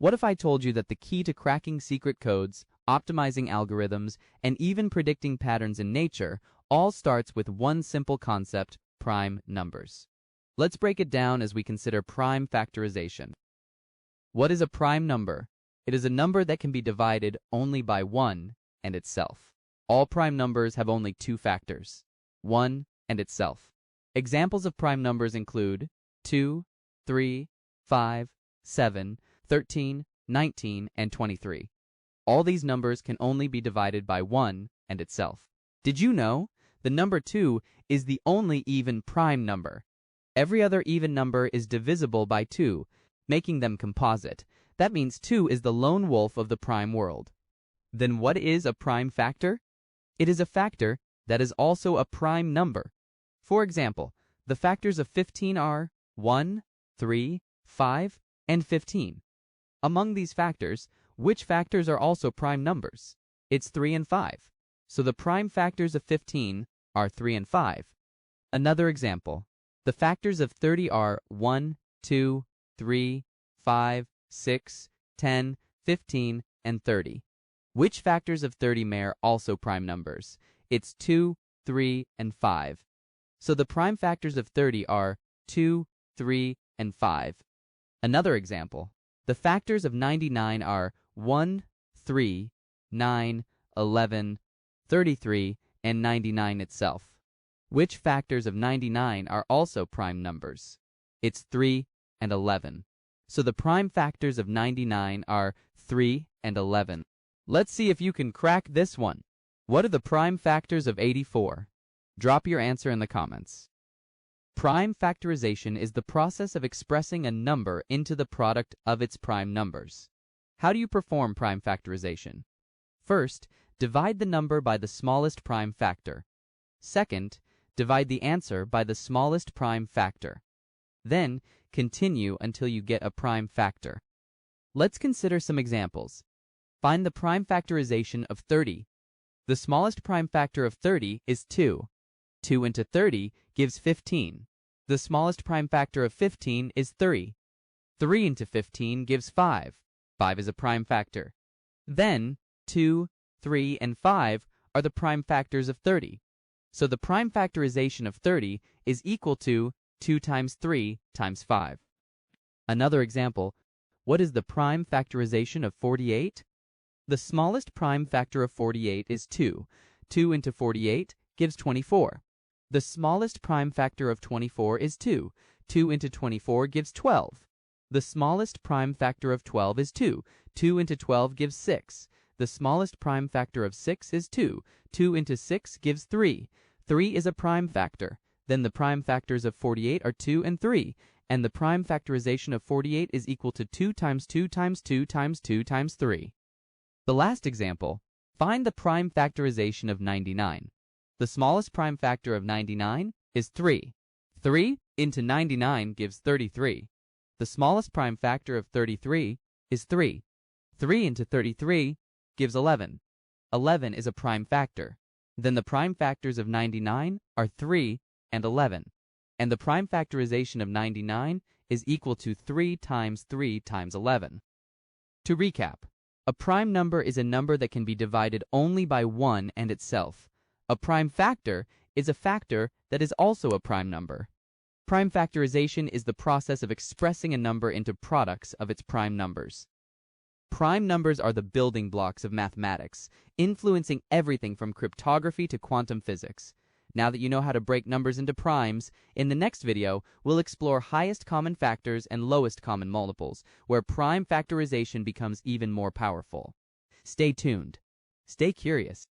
What if I told you that the key to cracking secret codes, optimizing algorithms, and even predicting patterns in nature all starts with one simple concept: prime numbers? Let's break it down as we consider prime factorization. What is a prime number? It is a number that can be divided only by 1 and itself. All prime numbers have only two factors: 1 and itself. Examples of prime numbers include 2, 3, 5, 7, 13, 19, and 23. All these numbers can only be divided by 1 and itself. Did you know the number 2 is the only even prime number? Every other even number is divisible by 2, making them composite. That means 2 is the lone wolf of the prime world. Then what is a prime factor? It is a factor that is also a prime number. For example, the factors of 15 are 1, 3, 5, and 15. Among these factors, which factors are also prime numbers? It's 3 and 5. So the prime factors of 15 are 3 and 5. Another example, the factors of 30 are 1, 2, 3, 5, 6, 10, 15, and 30. Which factors of 30 are also prime numbers? It's 2, 3, and 5. So the prime factors of 30 are 2, 3, and 5. Another example, the factors of 99 are 1, 3, 9, 11, 33, and 99 itself. Which factors of 99 are also prime numbers? It's 3 and 11. So the prime factors of 99 are 3 and 11. Let's see if you can crack this one. What are the prime factors of 84? Drop your answer in the comments. Prime factorization is the process of expressing a number into the product of its prime numbers. How do you perform prime factorization? First, divide the number by the smallest prime factor. Second, divide the answer by the smallest prime factor. Then, continue until you get a prime factor. Let's consider some examples. Find the prime factorization of 30. The smallest prime factor of 30 is 2. 2 into 30 gives 15. The smallest prime factor of 15 is 3. 3 into 15 gives 5. 5 is a prime factor. Then, 2, 3, and 5 are the prime factors of 30. So the prime factorization of 30 is equal to 2 times 3 times 5. Another example, what is the prime factorization of 48? The smallest prime factor of 48 is 2. 2 into 48 gives 24. The smallest prime factor of 24 is 2. 2 into 24 gives 12. The smallest prime factor of 12 is 2. 2 into 12 gives 6. The smallest prime factor of 6 is 2. 2 into 6 gives 3. 3 is a prime factor. Then the prime factors of 48 are 2 and 3. And the prime factorization of 48 is equal to 2 times 2 times 2 times 2 times 3. The last example, find the prime factorization of 99. The smallest prime factor of 99 is 3. 3 into 99 gives 33. The smallest prime factor of 33 is 3. 3 into 33 gives 11. 11 is a prime factor. Then the prime factors of 99 are 3 and 11. And the prime factorization of 99 is equal to 3 times 3 times 11. To recap, a prime number is a number that can be divided only by 1 and itself. A prime factor is a factor that is also a prime number. Prime factorization is the process of expressing a number into products of its prime numbers. Prime numbers are the building blocks of mathematics, influencing everything from cryptography to quantum physics. Now that you know how to break numbers into primes, in the next video, we'll explore highest common factors and lowest common multiples, where prime factorization becomes even more powerful. Stay tuned. Stay curious.